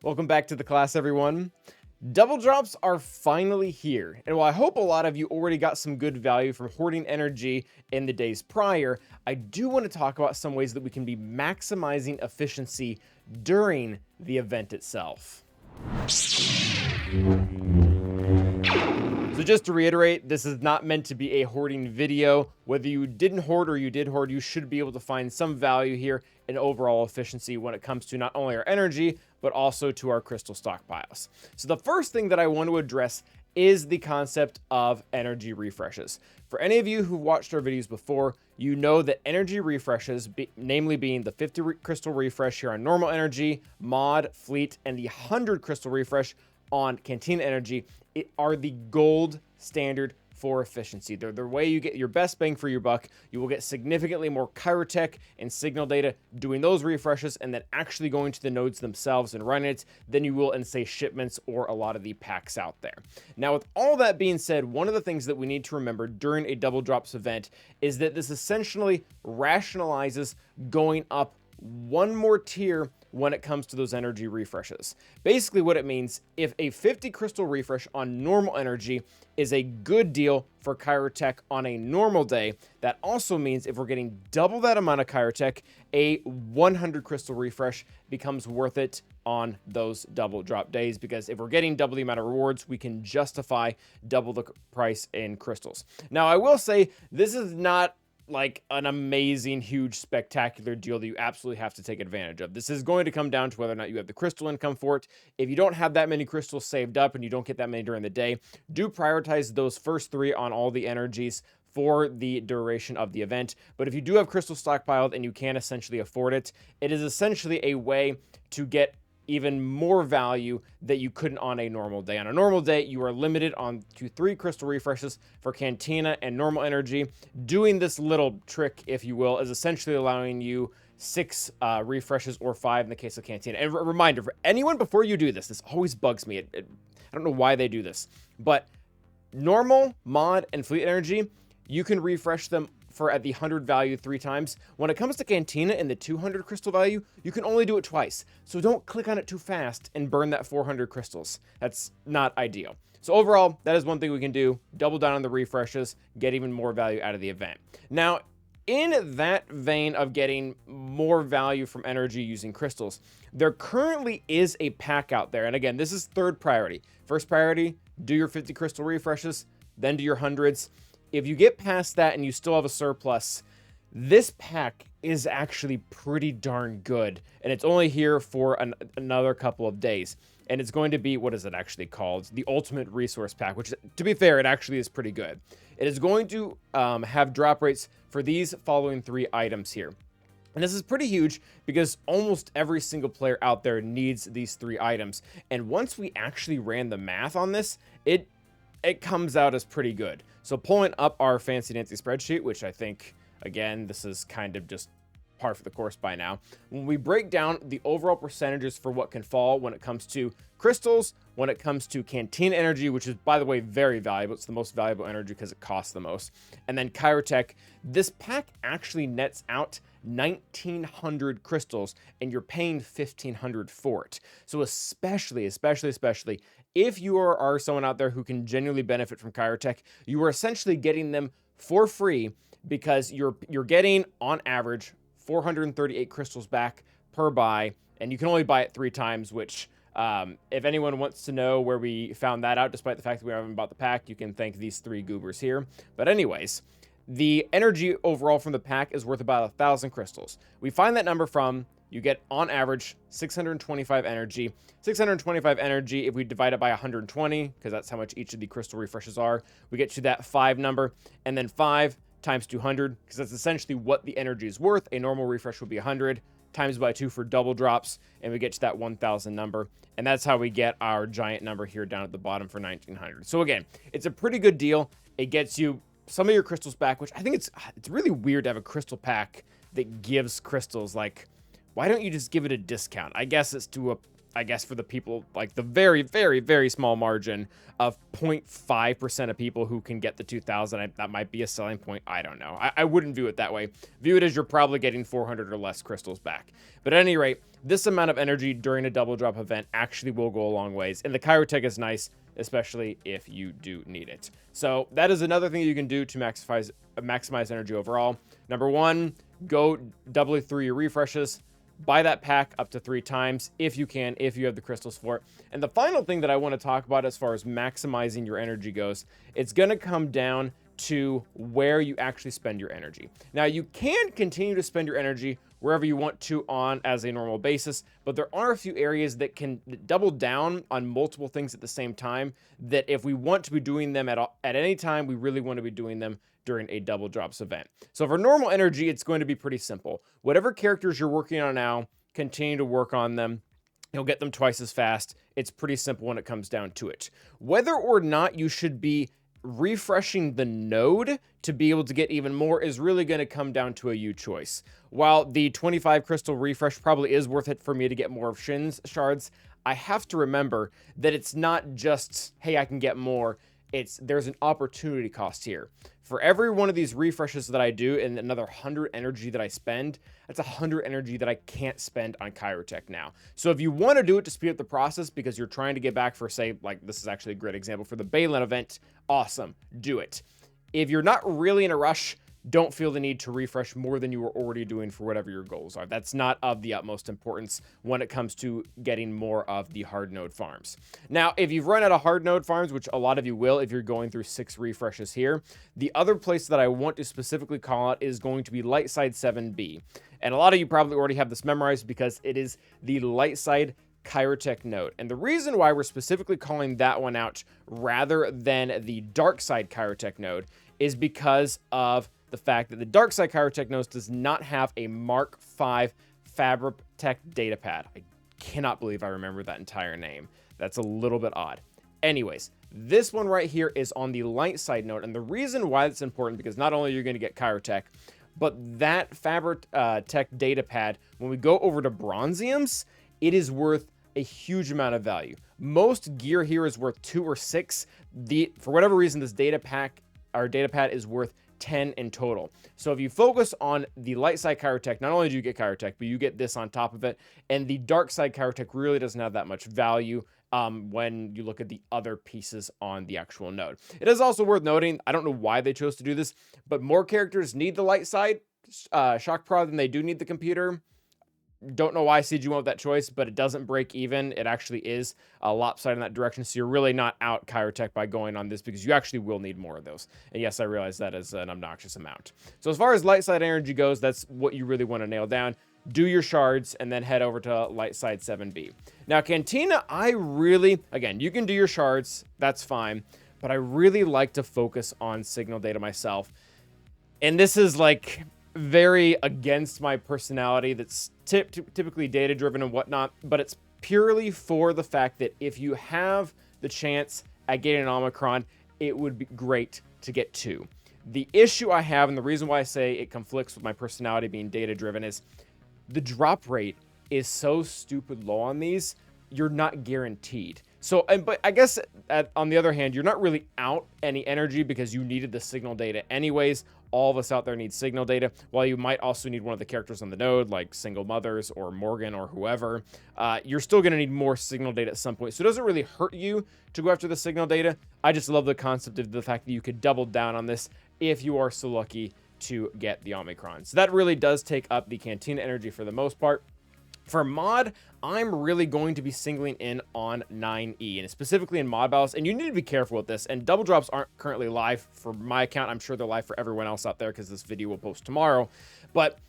Welcome back to the class, everyone. Double drops are finally here, and while I hope a lot of you already got some good value from hoarding energy in the days prior, I do want to talk about some ways that we can be maximizing efficiency during the event itself. So just to reiterate, this is not meant to be a hoarding video. Whether you didn't hoard or you did hoard, you should be able to find some value here in overall efficiency when it comes to not only our energy, but also to our crystal stockpiles. So the first thing that I want to address is the concept of energy refreshes. For any of you who watched our videos before, you know that energy refreshes, namely being the 50 crystal refresh here on normal energy, mod, fleet, and the 100 crystal refresh on Cantina energy, are the gold standard for efficiency. They're the way you get your best bang for your buck. You will get significantly more Kyrotech and signal data doing those refreshes and then actually going to the nodes themselves and running it than you will in, say, shipments or a lot of the packs out there. Now, with all that being said, one of the things that we need to remember during a double drops event is that this essentially rationalizes going up one more tier when it comes to those energy refreshes. Basically what it means, if a 50 crystal refresh on normal energy is a good deal for Kyrotech on a normal day, that also means if we're getting double that amount of Kyrotech, a 100 crystal refresh becomes worth it on those double drop days, because if we're getting double the amount of rewards, we can justify double the price in crystals. Now, I will say this is not like an amazing, huge, spectacular deal that you absolutely have to take advantage of. This is going to come down to whether or not you have the crystal income for it. If you don't have that many crystals saved up and you don't get that many during the day, do prioritize those first 3 on all the energies for the duration of the event. But if you do have crystal stockpiled and you can essentially afford it, it is essentially a way to get even more value that you couldn't on a normal day. On a normal day, you are limited on to 3 crystal refreshes for Cantina and normal energy. Doing this little trick, if you will, is essentially allowing you 6 refreshes or 5 in the case of Cantina. And a reminder for anyone before you do this, this always bugs me. I don't know why they do this, but normal, mod, and fleet energy, you can refresh them for at the 100 value 3 times. When it comes to Cantina and the 200 crystal value, you can only do it twice. So don't click on it too fast and burn that 400 crystals. That's not ideal. So overall, that is one thing we can do. Double down on the refreshes, get even more value out of the event. Now, in that vein of getting more value from energy using crystals, there currently is a pack out there. And again, this is third priority. First priority, do your 50 crystal refreshes, then do your hundreds. If you get past that and you still have a surplus, this pack is actually pretty darn good. And it's only here for another couple of days. And it's going to be, what is it actually called? The Ultimate Resource Pack, which, to be fair, it actually is pretty good. It is going to have drop rates for these following 3 items here. And this is pretty huge because almost every single player out there needs these 3 items. And once we actually ran the math on this, it comes out as pretty good. So pulling up our fancy dancy spreadsheet, which I think, again, this is kind of just par for the course by now. When we break down the overall percentages for what can fall when it comes to crystals, when it comes to Cantina energy, which is, by the way, very valuable. It's the most valuable energy because it costs the most. And then Kyrotech, this pack actually nets out 1,900 crystals, and you're paying 1,500 for it. So especially if you are someone out there who can genuinely benefit from Kyrotech, you are essentially getting them for free because you're getting, on average, 438 crystals back per buy, and you can only buy it 3 times, which, if anyone wants to know where we found that out, despite the fact that we haven't bought the pack, you can thank these 3 goobers here. But anyways, the energy overall from the pack is worth about 1,000 crystals. We find that number from, you get on average 625 energy. 625 energy, if we divide it by 120, because that's how much each of the crystal refreshes are, we get to that 5 number. And then 5 times 200, because that's essentially what the energy is worth. A normal refresh would be 100, times by 2 for double drops, and we get to that 1,000 number. And that's how we get our giant number here down at the bottom for 1,900. So again, it's a pretty good deal. It gets you some of your crystals back, which I think it's really weird to have a crystal pack that gives crystals. Like, why don't you just give it a discount? I guess it's to a, I guess for the people, like the very, very, very small margin of 0.5% of people who can get the 2000. That might be a selling point. I don't know. I wouldn't view it that way. View it as you're probably getting 400 or less crystals back. But at any rate, this amount of energy during a double drop event actually will go a long ways. And the Chirotech is nice, especially if you do need it. So that is another thing you can do to maximize energy overall. Number one, go doubly through your refreshes. Buy that pack up to 3 times if you can, if you have the crystals for it. And the final thing that I want to talk about as far as maximizing your energy goes, it's going to come down to where you actually spend your energy. Now, you can continue to spend your energy wherever you want to on as a normal basis, but there are a few areas that can double down on multiple things at the same time, that if we want to be doing them at any time, we really want to be doing them during a double drops event. So for normal energy, it's going to be pretty simple. Whatever characters you're working on now, continue to work on them. You'll get them twice as fast. It's pretty simple when it comes down to it. Whether or not you should be refreshing the node to be able to get even more is really going to come down to a you choice. While the 25 crystal refresh probably is worth it for me to get more of Shin's shards, I have to remember that it's not just, hey, I can get more. There's an opportunity cost here. For every one of these refreshes that I do and another 100 energy that I spend, that's 100 energy that I can't spend on Chirotech now. So if you want to do it to speed up the process because you're trying to get back for, say, like this is actually a great example for the Balin event, awesome, do it. If you're not really in a rush, don't feel the need to refresh more than you were already doing for whatever your goals are. That's not of the utmost importance when it comes to getting more of the hard node farms. Now, if you've run out of hard node farms, which a lot of you will if you're going through 6 refreshes here, the other place that I want to specifically call out is going to be light side 7B. And a lot of you probably already have this memorized because it is the light side Chirotech node. And the reason why we're specifically calling that one out rather than the dark side Chirotech node is because of the fact that the dark side Chirotech node does not have a Mark V Fabritech datapad. I cannot believe I remember that entire name. That's a little bit odd. Anyways, this one right here is on the light side node, and the reason why it's important because not only are you going to get Chirotech, but that Fabritech datapad, when we go over to Bronziums, it is worth a huge amount of value. Most gear here is worth 2 or 6. For whatever reason, this datapad is worth 10 in total. So if you focus on the light side Chirotech, not only do you get Chirotech, but you get this on top of it. And the dark side Chirotech really doesn't have that much value when you look at the other pieces on the actual node. It is also worth noting, I don't know why they chose to do this, but more characters need the light side shock prod than they do need the computer. Don't know why CG went with that choice, but it doesn't break even. It actually is a lopsided in that direction, so you're really not out Chirotech by going on this because you actually will need more of those. And yes, I realize that is an obnoxious amount. So as far as light side energy goes, that's what you really want to nail down. Do your shards and then head over to light side 7B. Now, Cantina, again, you can do your shards, that's fine, but I really like to focus on signal data myself. And this is like very against my personality that's typically data driven and whatnot, but it's purely for the fact that if you have the chance at getting an Omicron, it would be great to get 2. The issue I have, and the reason why I say it conflicts with my personality being data driven, is the drop rate is so stupid low on these, you're not guaranteed. So, but I guess on the other hand, you're not really out any energy because you needed the signal data anyways. All of us out there need signal data, while you might also need one of the characters on the node, like Single Mothers or Morgan or whoever. You're still going to need more signal data at some point. So it doesn't really hurt you to go after the signal data. I just love the concept of the fact that you could double down on this if you are so lucky to get the Omicron. So that really does take up the Cantina energy for the most part. For mod, I'm really going to be singling in on 9E, and specifically in mod battles, and you need to be careful with this, and double drops aren't currently live for my account. I'm sure they're live for everyone else out there because this video will post tomorrow. But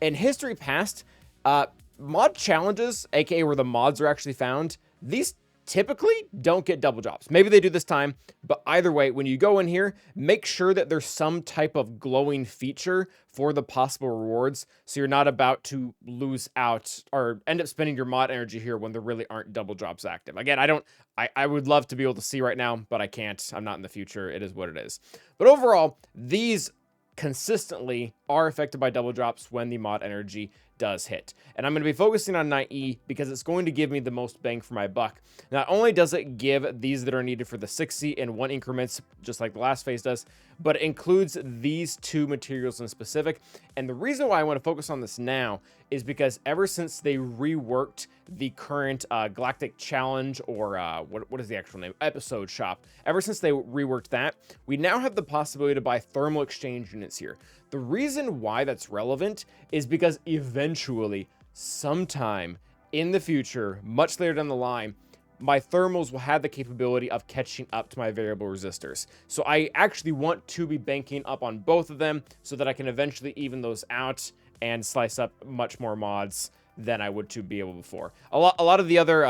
in history past, mod challenges, aka where the mods are actually found, these typically don't get double drops. Maybe they do this time, but either way, when you go in here, make sure that there's some type of glowing feature for the possible rewards, so you're not about to lose out or end up spending your mod energy here when there really aren't double drops active. Again, I would love to be able to see right now, but I can't. I'm not in the future. It is what it is. But overall, these consistently are affected by double drops when the mod energy does hit. And I'm going to be focusing on 9E because it's going to give me the most bang for my buck. Not only does it give these that are needed for the 6C in 1 increments, just like the last phase does, but it includes these 2 materials in specific. And the reason why I want to focus on this now is because ever since they reworked the current Galactic Challenge, or what is the actual name? Episode Shop. Ever since they reworked that, we now have the possibility to buy thermal exchange units here. The reason why that's relevant is because eventually, sometime in the future, much later down the line, my thermals will have the capability of catching up to my variable resistors. So I actually want to be banking up on both of them so that I can eventually even those out and slice up much more mods than I would to be able before. A lot of the other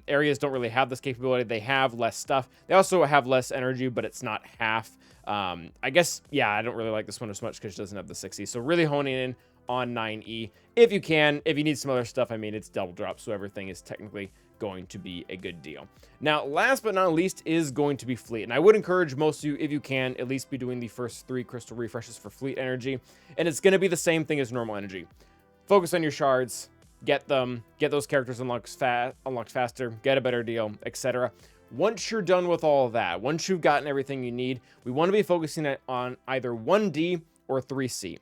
areas don't really have this capability. They have less stuff. They also have less energy, but it's not half. I guess, yeah, I don't really like this one as much because it doesn't have the 6E. So really honing in on 9E if you can. If you need some other stuff, I mean, it's double drop, so everything is technically going to be a good deal. Now, last but not least is going to be fleet. And I would encourage most of you, if you can, at least be doing the first 3 crystal refreshes for fleet energy. And it's going to be the same thing as normal energy. Focus on your shards, get them, get those characters unlocked faster, get a better deal, etc. Once you're done with all of that, once you've gotten everything you need, we want to be focusing on either 1D or 3C.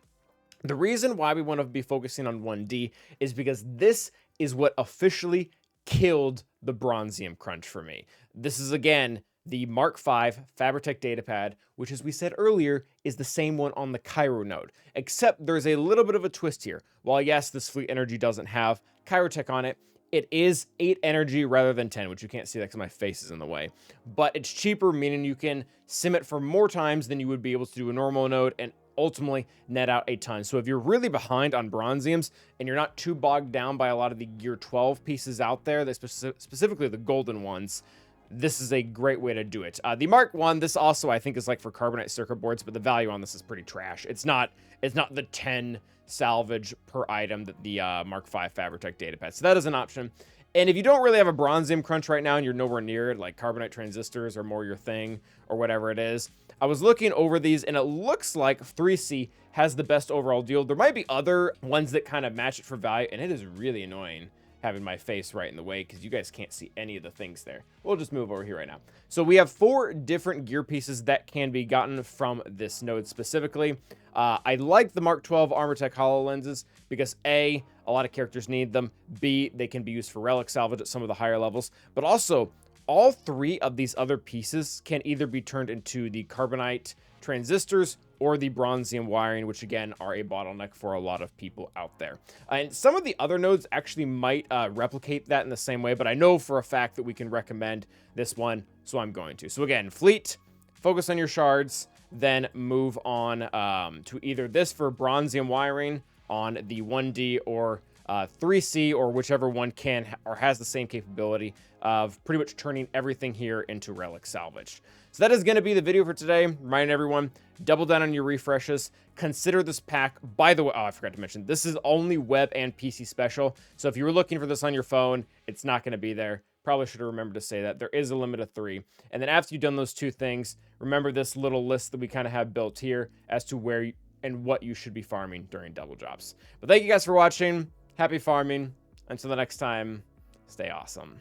The reason why we want to be focusing on 1D is because this is what officially killed the Bronzium crunch for me. This is, again, the Mark V Fabritech datapad, which, as we said earlier, is the same one on the Cairo node, except there's a little bit of a twist here. While, yes, this fleet energy doesn't have Chirotech on it, it is 8 energy rather than 10, which you can't see that because my face is in the way. But it's cheaper, meaning you can sim it for more times than you would be able to do a normal node, and ultimately net out a ton. So if you're really behind on Bronziums and you're not too bogged down by a lot of the Gear 12 pieces out there, specifically the golden ones, this is a great way to do it. The Mark 1, this also I think is like for carbonite circuit boards, but the value on this is pretty trash. It's not the 10 salvage per item that the Mark V Fabritech datapad. So that is an option. And if you don't really have a Bronzium crunch right now and you're nowhere near it, like carbonite transistors are more your thing or whatever it is, I was looking over these and it looks like 3C has the best overall deal. There might be other ones that kind of match it for value, and it is really annoying having my face right in the way because you guys can't see any of the things there. We'll just move over here right now. So we have 4 different gear pieces that can be gotten from this node specifically. I like the Mark 12 Armortech HoloLenses because A, a lot of characters need them. B, they can be used for relic salvage at some of the higher levels. But also, all 3 of these other pieces can either be turned into the carbonite transistors or the Bronzium wiring, which again are a bottleneck for a lot of people out there. And some of the other nodes actually might replicate that in the same way, but I know for a fact that we can recommend this one, so I'm going to. So again, fleet, focus on your shards, then move on to either this for Bronzium wiring on the 1D or 3C, or whichever one can or has the same capability of pretty much turning everything here into relic salvage. So that is going to be the video for today. Reminding everyone, double down on your refreshes. Consider this pack. By the way, oh, I forgot to mention, this is only web and PC special. So if you were looking for this on your phone, it's not going to be there. Probably should have remembered to say that. There is a limit of 3. And then after you've done those 2 things, remember this little list that we kind of have built here as to where and what you should be farming during double drops. But thank you guys for watching. Happy farming. Until the next time, stay awesome.